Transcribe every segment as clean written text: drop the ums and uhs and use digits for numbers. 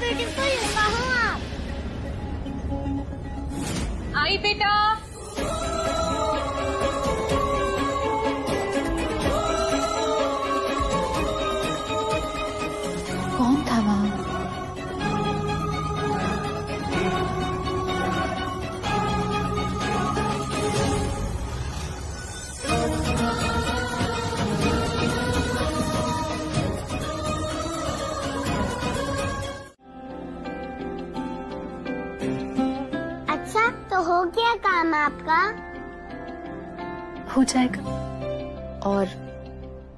Beautiful, कहाँ आप? आई बेटा। कौन था वहाँ? अच्छा, तो हो गया काम आपका? हो जाएगा। और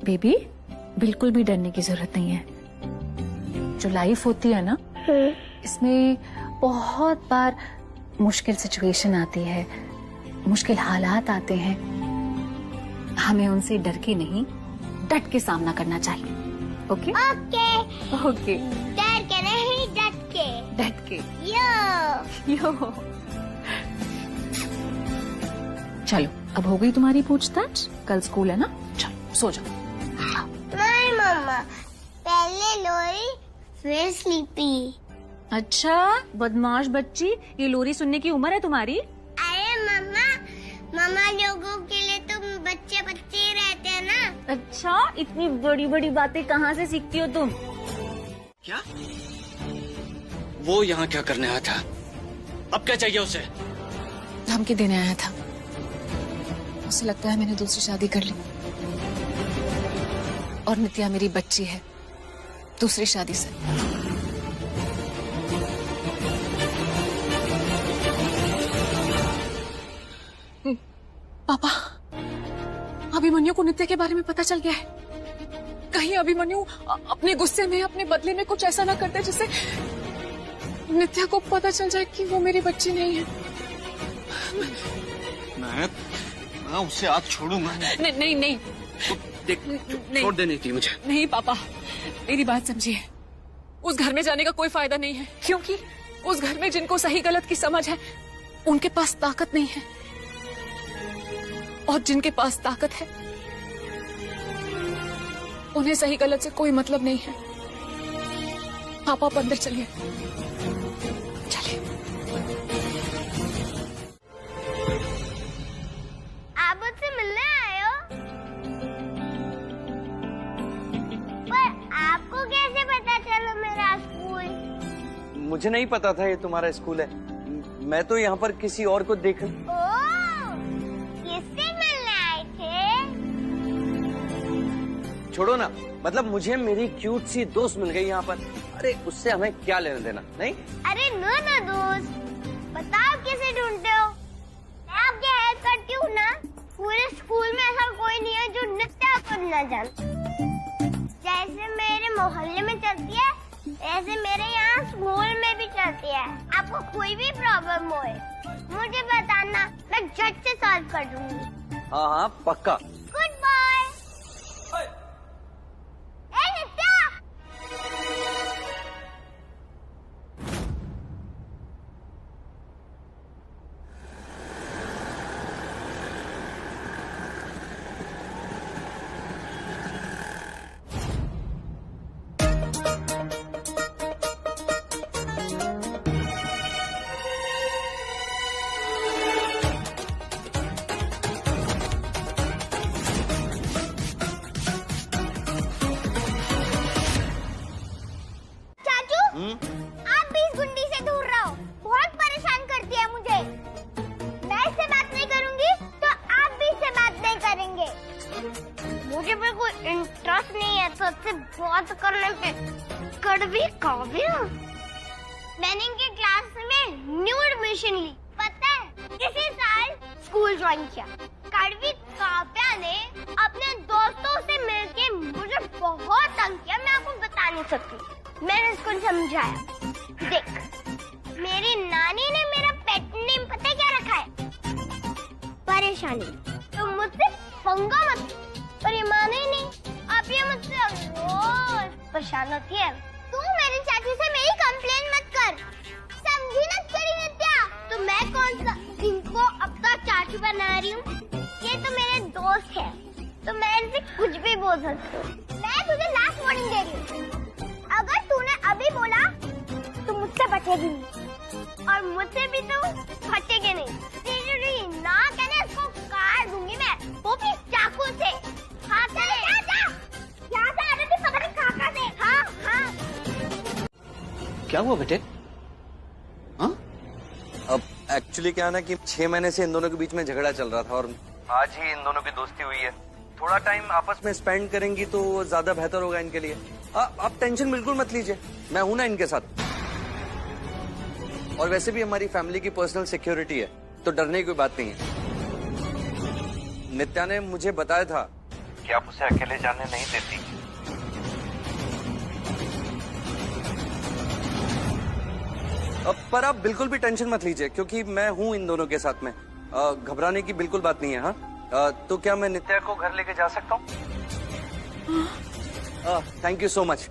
बेबी, बिल्कुल भी डरने की जरूरत नहीं है। जो लाइफ होती है ना, इसमें बहुत बार मुश्किल सिचुएशन आती है, मुश्किल हालात आते हैं। हमें उनसे डर के नहीं, डट के सामना करना चाहिए। Okay okay. ओके। डर के नहीं, डट के। डट के। यो। चलो, अब हो गई तुम्हारी पूछताछ। कल स्कूल है ना, चलो सो जाओ। नहीं मम्मा, पहले लोरी फिर स्लीपी। अच्छा बदमाश बच्ची, ये लोरी सुनने की उम्र है तुम्हारी? अरे मम्मा लोगों के लिए तो बच्चे बच्चे ही रहते हैं ना। अच्छा, इतनी बड़ी बड़ी बातें कहाँ से सीखती हो तुम? क्या? वो यहाँ क्या करने आया था? अब क्या चाहिए उसे? धमकी देने आया था। उसे लगता है मैंने दूसरी शादी कर ली, और नित्या मेरी बच्ची है दूसरी शादी से। पापा, अभिमन्यु को नित्या के बारे में पता चल गया है। कहीं अभिमन्यु अपने गुस्से में, अपने बदले में कुछ ऐसा ना करते जिससे नित्या को पता चल जाए कि वो मेरी बच्ची नहीं है। मैं उससे हाथ छोड़ूंगा। नहीं नहीं नहीं, देख, छोड़ देनी थी मुझे। नहीं पापा, मेरी बात समझिए। उस घर में जाने का कोई फायदा नहीं है, क्योंकि उस घर में जिनको सही गलत की समझ है, उनके पास ताकत नहीं है, और जिनके पास ताकत है, उन्हें सही गलत से कोई मतलब नहीं है। पापा आप अंदर चलिए। चलिए। आप मुझसे मिलने आए हो? पर आपको कैसे पता चला मेरा स्कूल? मुझे नहीं पता था ये तुम्हारा स्कूल है। मैं तो यहाँ पर किसी और को देख। किससे मिलने आए थे? छोड़ो ना, मतलब मुझे मेरी क्यूट सी दोस्त मिल गई यहाँ पर। अरे उससे हमें क्या लेना देना? नहीं। अरे नो दोस्त, बताओ किसे ढूंढते हो? मैं आपकी हेल्प करती हूँ ना। पूरे स्कूल में ऐसा कोई नहीं है जो नित्या को न जानता। जैसे मेरे मोहल्ले में चलती है, ऐसे मेरे यहाँ स्कूल में भी चलती है। आपको कोई भी प्रॉब्लम हो मुझे बताना, मैं झट से सॉल्व कर दूंगी। हाँ हाँ पक्का। Good bye. नित्या, आप भी इस गुंडी से दूर रहो, बहुत परेशान करती है मुझे। मैं इससे बात नहीं करूंगी तो आप भी इससे बात नहीं करेंगे। मुझे बिल्कुल इंटरेस्ट नहीं है तो इससे बात करने पे। कड़वी काव्य, मैंने इनके क्लास में न्यू एडमिशन ली, पता है? इसी साल स्कूल ज्वाइन किया। कड़वी काव्या ने अपने दोस्तों से मिलके मुझे बहुत तंग किया, मैं आपको बता नहीं सकती। मैंने इसको समझाया, देख मेरी नानी ने मेरा पेट नेम पता है क्या रखा है? परेशानी। तो मुझसे पंगा मत, पर ये माने ही नहीं। आप ये मुझसे रोज परेशान होती है। तू मेरी चाची से मेरी कंप्लेन मत कर, समझी ना तेरी नित्या? तो मैं कौन सा इनको अब तक चाची बना रही हूँ? ये तो मेरे दोस्त है, तो मैं इनसे कुछ भी बोल सकती हूँ। मैं तुझे लास्ट वार्निंग दे रही हूँ, अगर तूने अभी बोला फटेगी और मुझसे भी तो फटेगी नहीं। तेरी नाक है ना, इसको काट दूंगी मैं, वो भी चाकू से। हाँ चले यहाँ से आ रही थी पता नहीं कहाँ से। हाँ हाँ। क्या हुआ बेटे? हाँ? अब एक्चुअली क्या है ना कि 6 महीने से इन दोनों के बीच में झगड़ा चल रहा था और आज ही इन दोनों की दोस्ती हुई है। थोड़ा टाइम आपस में स्पेंड करेंगी तो ज्यादा बेहतर होगा इनके लिए। आप टेंशन बिल्कुल मत लीजिए, मैं हूं ना इनके साथ। और वैसे भी हमारी फैमिली की पर्सनल सिक्योरिटी है तो डरने की कोई बात नहीं है। नित्या ने मुझे बताया था कि आप उसे अकेले जाने नहीं देती। पर आप बिल्कुल भी टेंशन मत लीजिए क्योंकि मैं हूं इन दोनों के साथ में। घबराने की बिल्कुल बात नहीं है। हाँ तो क्या मैं नित्या को घर लेके जा सकता हूँ? Thank you so much.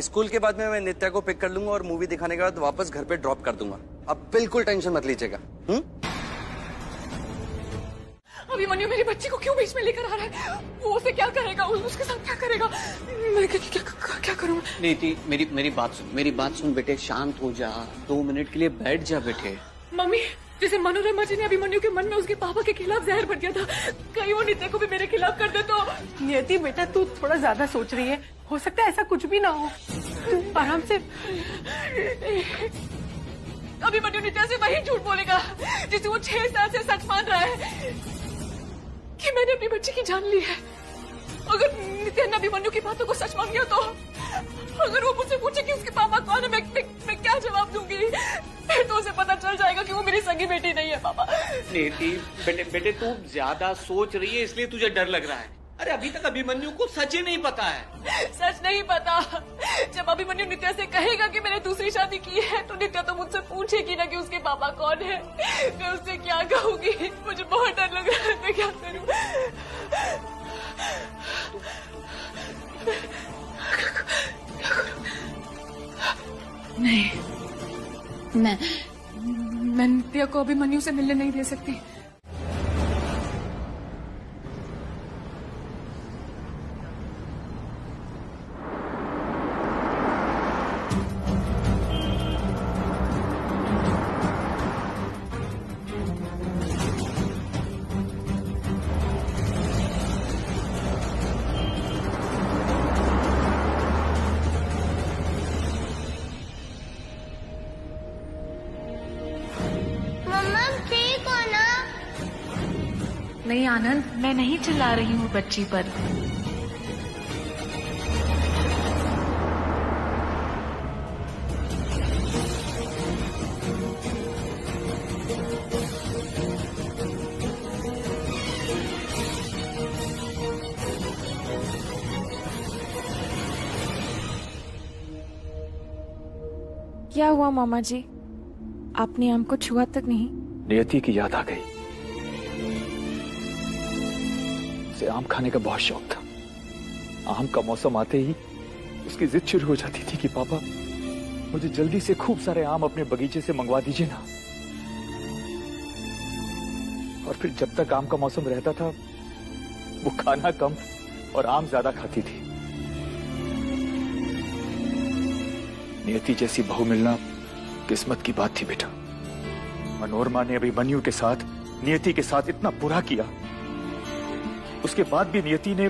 School के बाद में मैं नित्या को पिक कर लूंगा और मूवी दिखाने के बाद वापस घर पे ड्रॉप कर दूंगा। आप बिल्कुल टेंशन मत लीजिएगा। अभिमन्यु मेरी बच्ची को क्यों बीच में लेकर आ रहा है? वो उसे क्या करेगा? उसके साथ क्या करेगा? मैं क्या करूँ? नीति मेरी बात सुन बेटे, शांत हो जा, 2 मिनट के लिए बैठ जा बेटे। मम्मी, जैसे मनोरमा जी ने अभिमन्यु के मन में उसके पापा के खिलाफ जहर भर दिया था, कहीं वो नित्या को भी मेरे खिलाफ कर दे तो। नियति बेटा, तू थोड़ा ज्यादा सोच रही है, हो सकता है ऐसा कुछ भी ना हो। आराम से। अभिमन्यु नित्या से वही झूठ बोलेगा जिसे वो 6 साल से सच मान रहा है कि मैंने अपनी बच्ची की जान ली है। अगर नित्या ने अभिमन्यु की बातों को सच मान लिया तो अगर वो मुझसे पूछे कि उसके पापा कौन है, मैं क्या जवाब दूंगी? फिर तो उसे पता चल जाएगा कि वो मेरी सगी बेटी नहीं है। पापा नीति बेटे तू ज्यादा सोच रही है इसलिए तुझे डर लग रहा है। अरे अभी तक अभिमन्यु को सच ही नहीं पता है। सच नहीं पता। जब अभिमन्यु नित्या से कहेगा कि मैंने दूसरी शादी की है तो नित्या तो मुझसे पूछेगी ना कि उसके पापा कौन है। मैं उससे क्या कहूंगी? मुझे बहुत डर लग रहा है, मैं क्या करूं? नहीं, मैं नित्या को अभिमन्यु से मिलने नहीं दे सकती। नहीं आनंद, मैं नहीं चिल्ला रही हूँ बच्ची पर। क्या हुआ मामा जी? आपने आम को छुआ तक नहीं? नियति की याद आ गई। उसे आम खाने का बहुत शौक था। आम का मौसम आते ही उसकी जिद शुरू हो जाती थी कि पापा मुझे जल्दी से खूब सारे आम अपने बगीचे से मंगवा दीजिए ना। और फिर जब तक आम का मौसम रहता था वो खाना कम और आम ज्यादा खाती थी। नियति जैसी बहू मिलना किस्मत की बात थी बेटा। मनोरमा ने अभिमन्यु के साथ, नियति के साथ इतना बुरा किया, उसके बाद भी नियति ने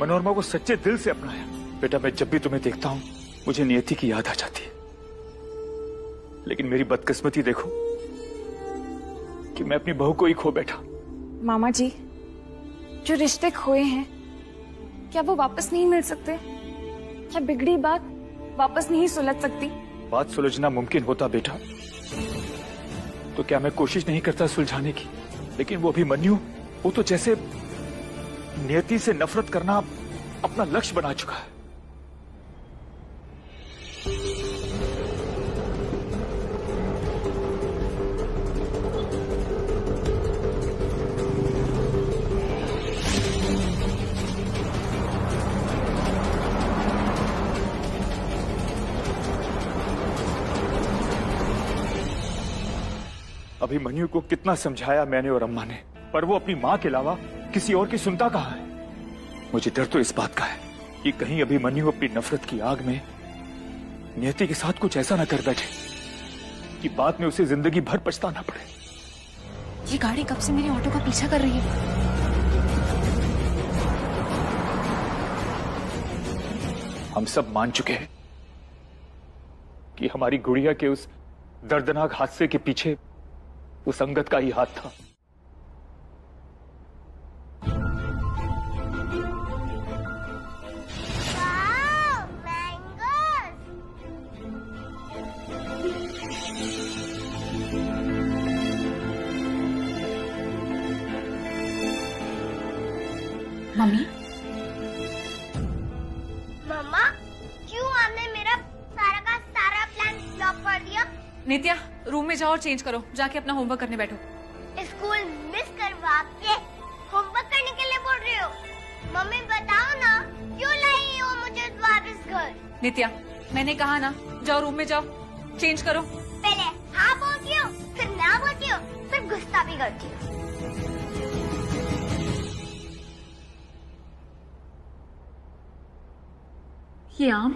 मनोरमा को सच्चे दिल से अपनाया। बेटा मैं जब भी तुम्हें देखता हूं मुझे नियति की याद आ जाती है। लेकिन मेरी बदकिस्मती देखो कि मैं अपनी बहू को ही खो बैठा। मामा जी, जो रिश्ते खोए हैं क्या वो वापस नहीं मिल सकते? क्या बिगड़ी बात वापस नहीं सुलझ सकती? बात सुलझना मुमकिन होता बेटा तो क्या मैं कोशिश नहीं करता सुलझाने की? लेकिन वो अभिमन्यु, वो तो जैसे नियति से नफरत करना अपना लक्ष्य बना चुका है। अभिमन्यु को कितना समझाया मैंने और अम्मा ने, पर वो अपनी मां के अलावा किसी और की सुनता कहाँ है। मुझे डर तो इस बात का है कि कहीं अभिमन्यु अपनी नफरत की आग में नियति के साथ कुछ ऐसा न कर बैठे कि बाद में उसे जिंदगी भर पछताना पड़े। ये गाड़ी कब से मेरे ऑटो का पीछा कर रही है? हम सब मान चुके हैं कि हमारी गुड़िया के उस दर्दनाक हादसे के पीछे उस अंगद का ही हाथ था। Wow, mangoes. मम्मी, मम्मा, क्यों आपने मेरा सारा का सारा प्लान फ्लॉप कर दिया? नित्या रूम में जाओ और चेंज करो, जाके अपना होमवर्क करने बैठो। स्कूल मिस करवा के होमवर्क करने के लिए बोल रही हो? मम्मी बताओ ना, क्यों लाई हो मुझे वापस घर? नित्या मैंने कहा ना, जाओ रूम में जाओ, चेंज करो। पहले हाँ बोलती हो, फिर ना बोलती हो, फिर गुस्सा भी करती हो। ये आम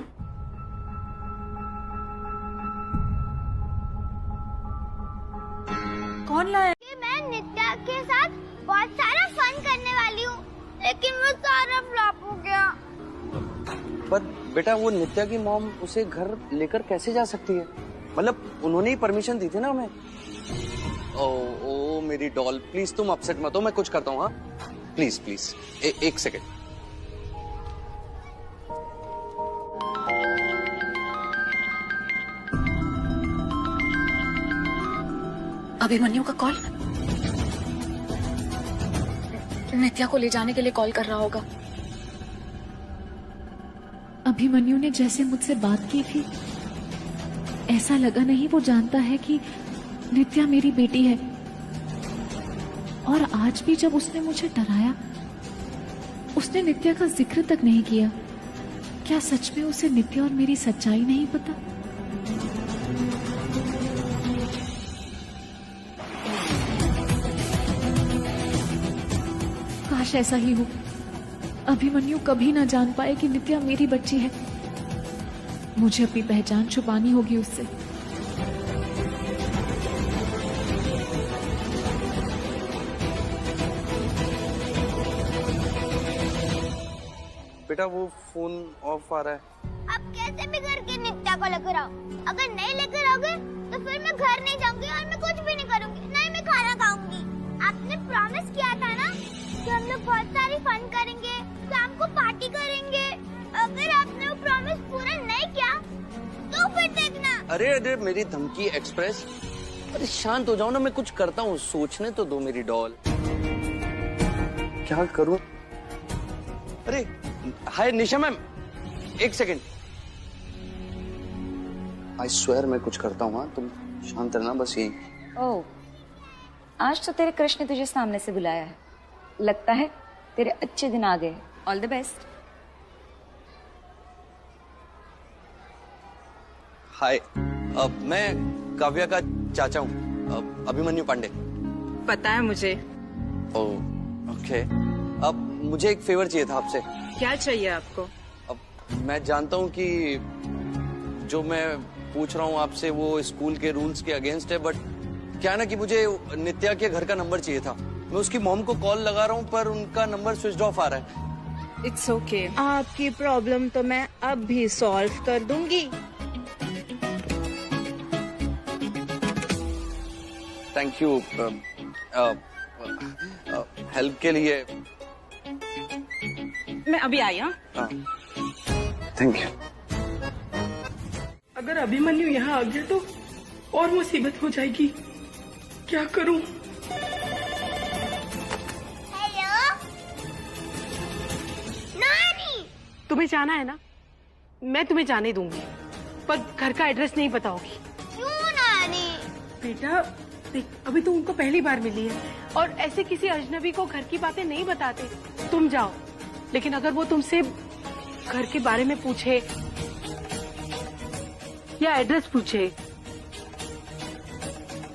कौन लाया? कि मैं नित्या के साथ बहुत सारा फन करने वाली हूँ, लेकिन वो सारा फ्लॉप हो गया। पर बेटा वो नित्या की मॉम उसे घर लेकर कैसे जा सकती है? मतलब उन्होंने ही परमिशन दी थी ना हमें। ओ मेरी डॉल, प्लीज तुम अपसेट मत हो, मैं कुछ करता हूँ। हाँ प्लीज प्लीज एक सेकेंड। अभिमन्यु का कॉल। नित्या को ले जाने के लिए कॉल कर रहा होगा। अभिमन्यु ने जैसे मुझसे बात की थी, ऐसा लगा नहीं वो जानता है कि नित्या मेरी बेटी है। और आज भी जब उसने मुझे डराया, उसने नित्या का जिक्र तक नहीं किया। क्या सच में उसे नित्या और मेरी सच्चाई नहीं पता? काश ऐसा ही हो, अभिमन्यु कभी ना जान पाए कि नित्या मेरी बच्ची है। मुझे अपनी पहचान छुपानी होगी उससे। बेटा वो फोन ऑफ आ रहा है। अब कैसे भी करके नित्या को लेकर आओ। अगर नहीं लेकर आओगे तो फिर मैं घर नहीं जाऊंगी और मैं कुछ भी नहीं करूंगी, नहीं मैं खाना खाऊंगी। आपने प्रॉमिस किया था ना कि हम लोग बहुत सारी फन करेंगे, शाम को पार्टी करेंगे। अगर आपने वो प्रॉमिस पूरा नहीं किया तो फिर देखना। अरे मेरी धमकी एक्सप्रेस, अरे शांत हो जाओ ना, मैं कुछ करता हूँ, सोचने तो दो मेरी डॉल। क्या करूं? अरे हाय निशा मैम, एक सेकेंड। आई स्वेयर मैं कुछ करता हूँ। हाँ तुम शांत रहना बस यही। ओह, आज तो तेरे कृष्ण ने तुझे सामने से बुलाया है। लगता है तेरे अच्छे दिन आ गए। All the best. हाय, मैं काव्या का चाचा हूँ, अभिमन्यु पांडे। पता है मुझे। Oh okay. अब मुझे एक फेवर चाहिए था आपसे। क्या चाहिए आपको? अब मैं जानता हूँ कि जो मैं पूछ रहा हूँ आपसे वो स्कूल के रूल्स के अगेंस्ट है, बट क्या ना कि मुझे नित्या के घर का नंबर चाहिए था। मैं उसकी मॉम को कॉल लगा रहा हूँ पर उनका नंबर स्विच ऑफ आ रहा है। It's okay. आपकी प्रॉब्लम तो मैं अब भी सॉल्व कर दूंगी। थैंक यू हेल्प के लिए। मैं अभी आई। हाँ थैंक यू। अगर अभिमन्यु यहाँ आ गया तो और मुसीबत हो जाएगी। क्या करूं? हेलो नानी, तुम्हें जाना है ना? मैं तुम्हें जाने दूंगी, पर घर का एड्रेस नहीं बताओगी। क्यों नानी? बेटा देख, अभी तुम उनको पहली बार मिली है और ऐसे किसी अजनबी को घर की बातें नहीं बताते। तुम जाओ, लेकिन अगर वो तुमसे घर के बारे में पूछे या एड्रेस पूछे,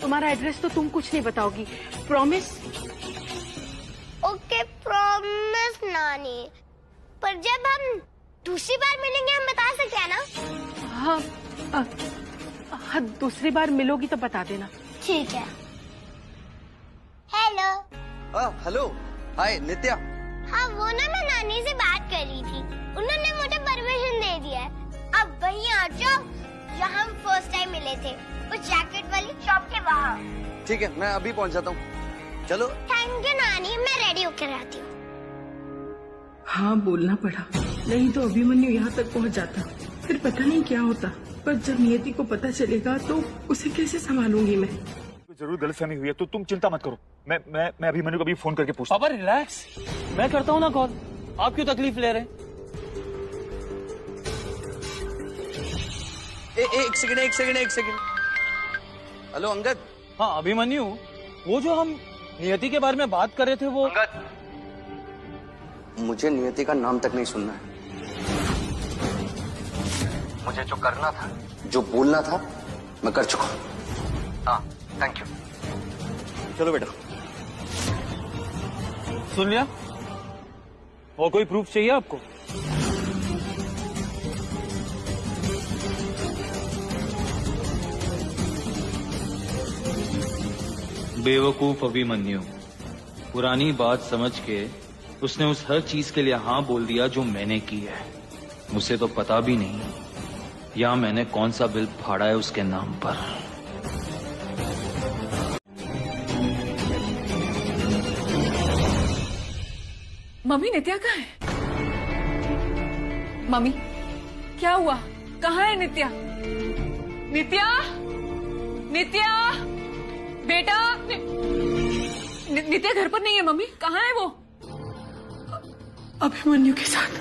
तुम्हारा एड्रेस तो तुम कुछ नहीं बताओगी। प्रॉमिस? ओके प्रॉमिस नानी, पर जब हम दूसरी बार मिलेंगे हम बता सकते हैं ना? हाँ, दूसरी बार मिलोगी तो बता देना। ठीक है। हेलो। हेलो, हाय नित्या। हाँ, वो ना मैं नानी से बात कर रही थी, उन्होंने मुझे परमिशन दे दिया है। अब वहीं आ जाओ जहाँ हम फर्स्ट टाइम मिले थे, उस जैकेट वाली शॉप के वहाँ। ठीक है, मैं अभी पहुँच जाता हूँ। चलो। थैंक यू नानी, मैं रेडी होकर आती हूँ। हाँ, बोलना पड़ा, नहीं तो अभिमन्यु यहाँ तक पहुँच जाता, फिर पता नहीं क्या होता। पर जब नियति को पता चलेगा तो उसे कैसे संभालूंगी मैं। जरूर गलतफहमी हुई है तो तुम चिंता मत करो, मैं अभिमन्यु को अभी फोन करके पूछता हूँ। पापा रिलैक्स, मैं करता हूँ ना कॉल, आप क्यों तकलीफ ले रहे हैं? एक सेकंड। हेलो अंगद। हाँ अभिमन्यु, वो जो हम नियति के बारे में बात कर रहे थे वो। अंगद, मुझे नियति का नाम तक नहीं सुनना है। मुझे जो करना था, जो बोलना था, मैं कर चुका हूँ। हाँ, थैंक यू। चलो बेटा। सुन लिया? और कोई प्रूफ चाहिए आपको? बेवकूफ अभिमन्यु, पुरानी बात समझ के उसने उस हर चीज के लिए हाँ बोल दिया जो मैंने की है। उसे तो पता भी नहीं या मैंने कौन सा बिल फाड़ा है उसके नाम पर। मम्मी नित्या कहाँ है? मम्मी क्या हुआ? कहाँ है नित्या? नित्या, नित्या बेटा, नित्या घर पर नहीं है मम्मी, कहाँ है वो? अभिमन्यु के साथ।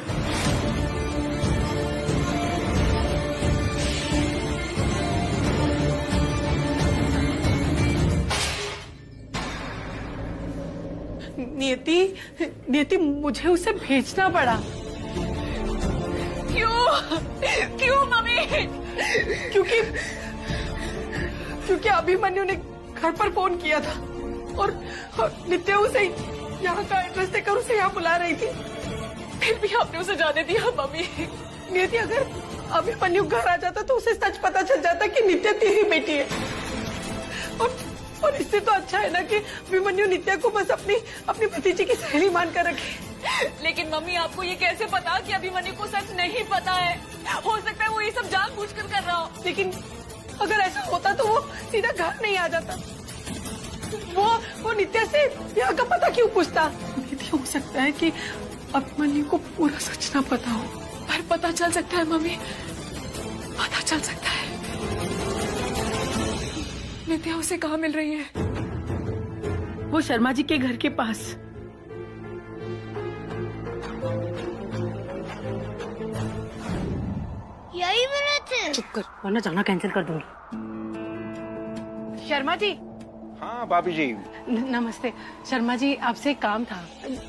नियति, मुझे उसे भेजना पड़ा। क्यों मम्मी? क्योंकि अभिमन्यु ने घर पर फोन किया था और नित्या उसे यहाँ का एड्रेस देकर उसे यहाँ बुला रही थी। फिर भी आपने उसे जाने दिया मम्मी। नियति, अगर अभिमन्यु घर आ जाता तो उसे सच पता चल जाता कि नित्या तेरी बेटी है। और इससे तो अच्छा है ना कि अभिमन्यु नित्या को बस अपनी भतीजी की सहेली मानकर रखे। लेकिन मम्मी, आपको ये कैसे पता कि अभिमन्यु को सच नहीं पता है? हो सकता है वो ये सब जानबूझकर कर रहा हो। लेकिन अगर ऐसा होता तो वो सीधा घर नहीं आ जाता। वो नित्या से यहाँ का पता क्यों पूछता? हो सकता है कि अभिमन्यु को पूरा सच ना पता हो, पर पता चल सकता है मम्मी, पता चल सकता है। नित्या उसे कहाँ मिल रही है? वो शर्मा जी के घर के पास। यही मिले थे। चुप कर, वरना जाना कैंसिल कर दूंगी। शर्मा जी। हाँ भाभी जी। नमस्ते शर्मा जी, आपसे एक काम था।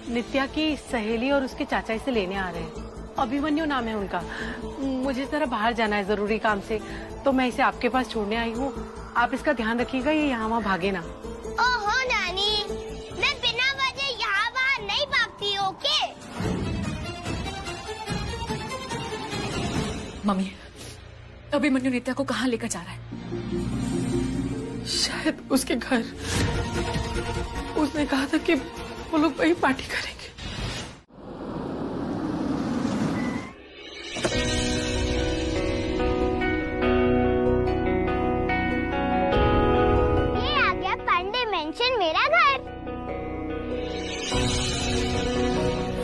नित्या की सहेली और उसके चाचा इसे लेने आ रहे हैं। अभिमन्यु नाम है उनका। मुझे जरा बाहर जाना है जरूरी काम से, तो मैं इसे आपके पास छोड़ने आई हूँ। आप इसका ध्यान रखिएगा, ये यहाँ वहाँ भागे ना। ओहो नानी, मैं बिना वजह यहाँ वहाँ नहीं भागती। ओके मम्मी, अभिमन्यु नित्या को कहाँ लेकर जा रहा है? शायद उसके घर। उसने कहा था कि वो लोग वही पार्टी करेंगे। ये आ गया पांडे मेंशन मेरा घर।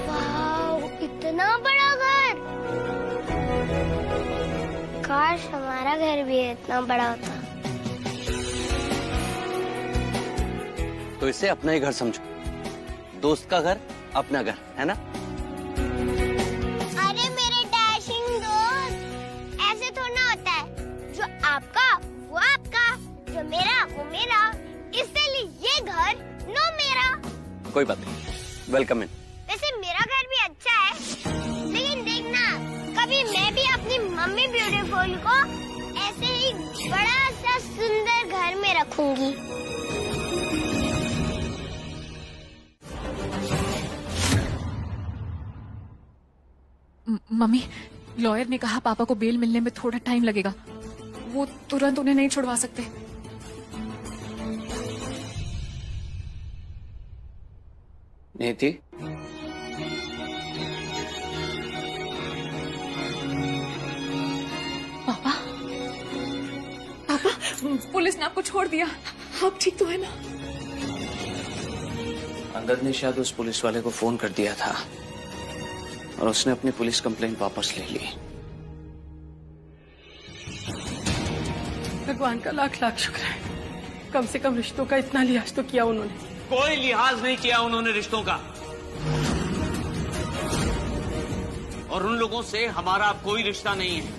वाव, इतना बड़ा घर। काश हमारा घर भी इतना बड़ा होता। तो इसे अपना ही घर समझो। दोस्त का घर अपना घर है ना? अरे मेरे डैशिंग दोस्त, ऐसे थोड़ा होता है। जो आपका वो आपका, जो मेरा वो मेरा। इसलिए ये घर नो मेरा। कोई बात नहीं, वेलकम इन। वैसे मेरा घर भी अच्छा है, लेकिन देखना कभी मैं भी अपनी मम्मी ब्यूटीफुल को ऐसे ही बड़ा सा सुंदर घर में रखूंगी। मम्मी, लॉयर ने कहा पापा को बेल मिलने में थोड़ा टाइम लगेगा। वो तुरंत उन्हें नहीं छुड़वा सकते। नियति, पापा, पापा, पुलिस ने आपको छोड़ दिया, आप ठीक तो है ना? अंगद ने शायद उस पुलिस वाले को फोन कर दिया था और उसने अपनी पुलिस कंप्लेंट वापस ले ली। भगवान का लाख लाख शुक्र है, कम से कम रिश्तों का इतना लिहाज तो किया उन्होंने। कोई लिहाज नहीं किया उन्होंने रिश्तों का, और उन लोगों से हमारा कोई रिश्ता नहीं है।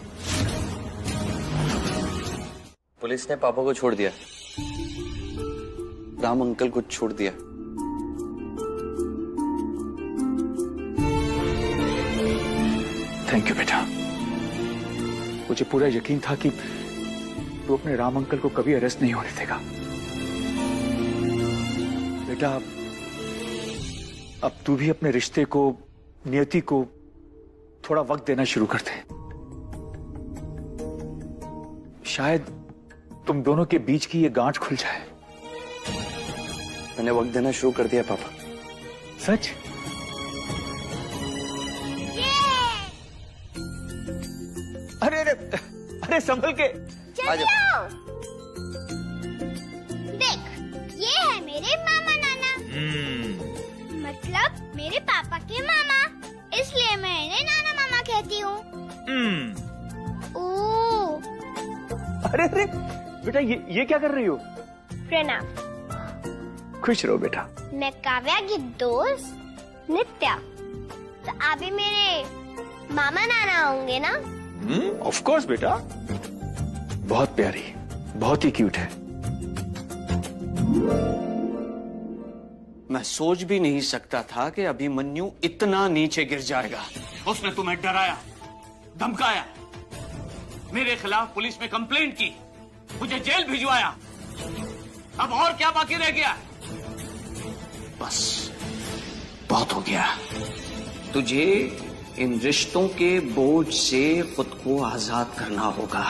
पुलिस ने पापा को छोड़ दिया, राम अंकल को छोड़ दिया। थैंक यू बेटा। मुझे पूरा यकीन था कि तू अपने राम अंकल को कभी अरेस्ट नहीं होने देगा। बेटा, अब तू भी अपने रिश्ते को, नियति को थोड़ा वक्त देना शुरू कर दे। शायद तुम दोनों के बीच की ये गांठ खुल जाए। मैंने वक्त देना शुरू कर दिया पापा। सच? अरे अरे अरे संभल के चलो। देख, ये है मेरे मामा नाना। मतलब मेरे पापा के मामा, इसलिए मैं इन्हें नाना मामा कहती हूँ। अरे अरे बेटा, ये क्या कर रही हो? प्रणाम। खुश रहो बेटा। मैं काव्या की दोस्त नित्या, तो आप भी मेरे मामा नाना होंगे ना? ऑफ कोर्स बेटा, बहुत प्यारी, बहुत ही क्यूट है। मैं सोच भी नहीं सकता था कि अभिमन्यु इतना नीचे गिर जाएगा। उसने तुम्हें डराया, धमकाया, मेरे खिलाफ पुलिस में कंप्लेंट की, मुझे जेल भिजवाया। अब और क्या बाकी रह गया? बस बहुत हो गया। तुझे इन रिश्तों के बोझ से खुद को आजाद करना होगा।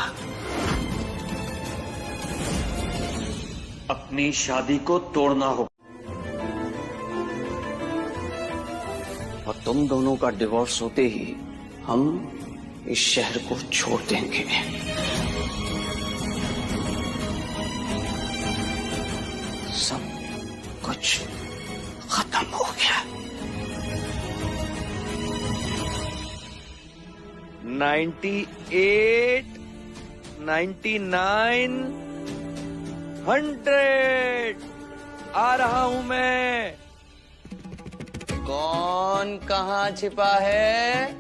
अपनी शादी को तोड़ना होगा, और तुम दोनों का डिवोर्स होते ही हम इस शहर को छोड़ देंगे। सब कुछ खत्म हो गया। 98, 99, 100 आ रहा हूं मैं। कौन कहां छिपा है?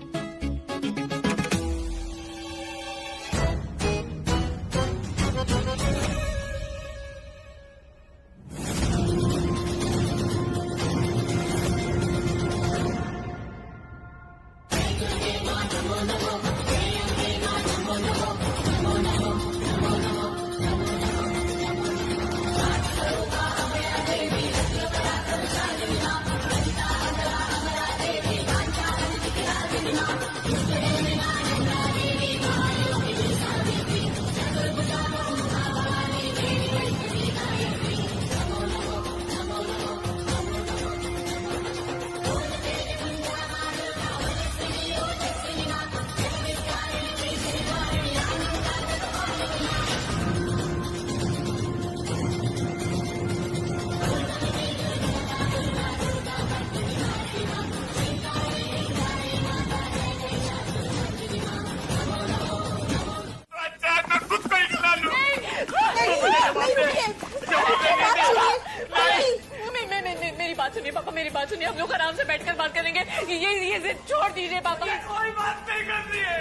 पापा मेरी बात सुनिए, हम लोग आराम से बैठकर बात करेंगे। ये जिद छोड़ दीजिए पापा। कोई बात नहीं करनी है,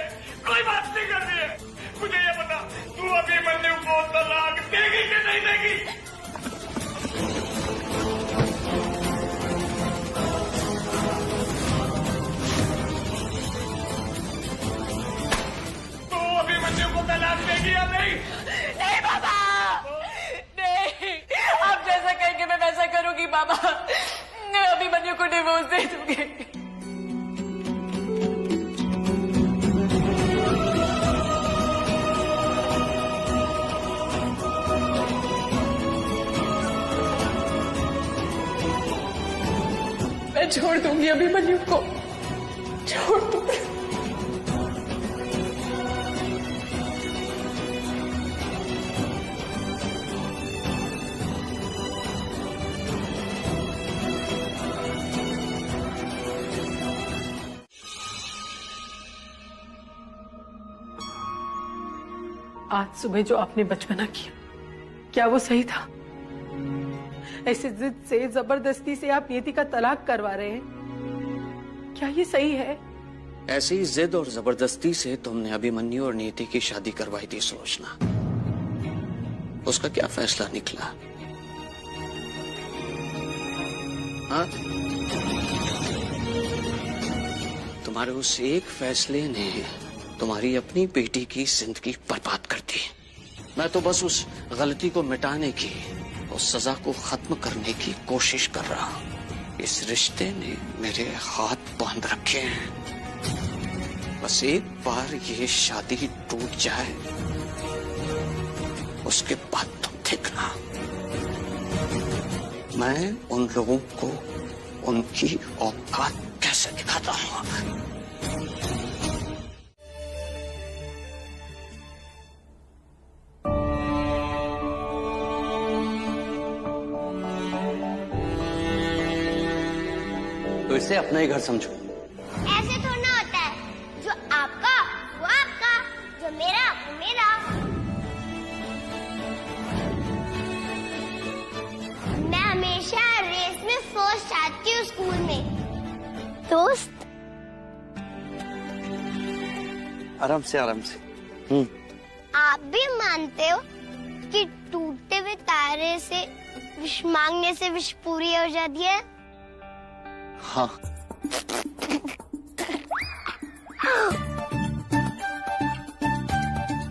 कोई बात नहीं करनी है। मुझे ये बता, तू अभिमन्यु को तलाक देगी कि नहीं देगी? तू अभिमन्यु को तलाक देगी या नहीं? नहीं पापा, नहीं। आप जैसा कहेंगे मैं वैसा करूंगी पापा। मैं अभिमन्यु को डिवोर्स दे दूंगी। मैं छोड़ दूंगी अभिमन्यु को, छोड़ दूंगी। आज सुबह जो आपने बचपना किया, क्या वो सही था? ऐसे जिद से जबरदस्ती से आप नियति का तलाक करवा रहे हैं, क्या ये सही है? ऐसी ही जिद और जबरदस्ती से तुमने अभिमन्यु और नियति की शादी करवाई थी सुलोचना। उसका क्या फैसला निकला? हाँ? तुम्हारे उस एक फैसले ने तुम्हारी अपनी बेटी की जिंदगी बर्बाद कर दी। मैं तो बस उस गलती को मिटाने की, उस सजा को खत्म करने की कोशिश कर रहा हूं। इस रिश्ते ने मेरे हाथ बांध रखे हैं। बस एक बार ये शादी टूट जाए, उसके बाद तुम देखना, मैं उन लोगों को उनकी औकात कैसे दिखाता हूं। तो इसे अपना ही घर समझो। ऐसे थोड़ा ना होता है, जो आपका वो आपका, जो मेरा वो मेरा। मैं हमेशा रेस में फर्स्ट आती हूँ स्कूल में। दोस्त आराम से आराम से। आप भी मानते हो कि टूटते हुए तारे से विश मांगने से विश पूरी हो जाती है? हाँ।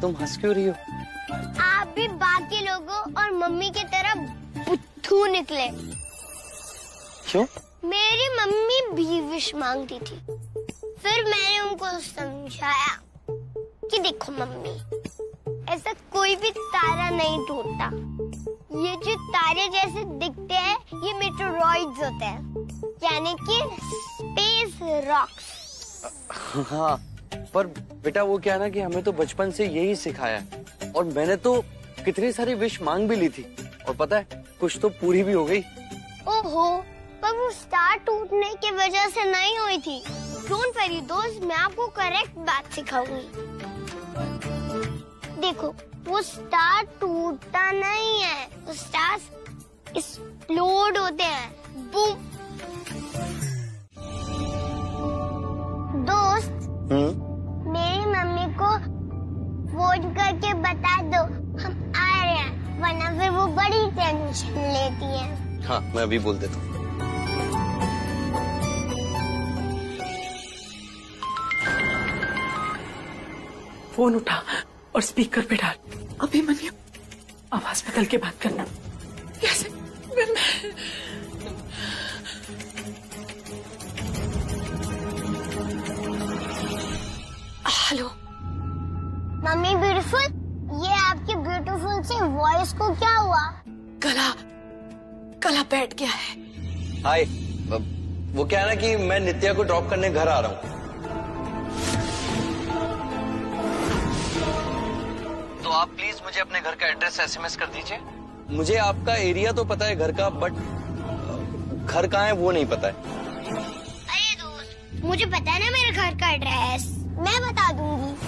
तुम हंस क्यों रही हो? आप भी बाकी लोगों और मम्मी की तरह बुद्धू निकले। क्यों? मेरी मम्मी भी विश मांगती थी, फिर मैंने उनको समझाया कि देखो मम्मी, ऐसा कोई भी तारा नहीं टूटता। ये जो तारे जैसे दिखते हैं, ये मेटेरॉइड्स होते हैं, यानी कि स्पेस रॉक्स। हाँ, पर बेटा वो क्या है ना कि हमें तो बचपन से यही सिखाया है, और मैंने तो कितनी सारी विश मांग भी ली थी, और पता है कुछ तो पूरी भी हो गई। ओहो, पर वो स्टार टूटने की वजह से नहीं हुई थी। डोंट वरी दोस्त, मैं आपको करेक्ट बात सिखाऊंगी। देखो, वो स्टार टूटता नहीं है, वो स्टार्स एक्सप्लोड होते हैं। बूम। दोस्त, मेरी मम्मी को फोन करके बता दो हम आ रहे हैं, वरना फिर वो बड़ी टेंशन लेती है। हाँ, मैं अभी बोल देता हूँ। फोन उठा और स्पीकर पे डाल। अभिमन्यु, आवाज बदल के बात करना। कैसे? हेलो मम्मी ब्यूटीफुल, ये आपकी ब्यूटीफुल से वॉइस को क्या हुआ? गला बैठ गया है। हाय, वो क्या है ना कि मैं नित्या को ड्रॉप करने घर आ रहा हूँ, तो आप प्लीज मुझे अपने घर का एड्रेस एसएमएस कर दीजिए। मुझे आपका एरिया तो पता है घर का, बट घर कहाँ है वो नहीं पता है। अरे दोस्त, मुझे पता है ना मेरे घर का एड्रेस, मैं बता दूंगी।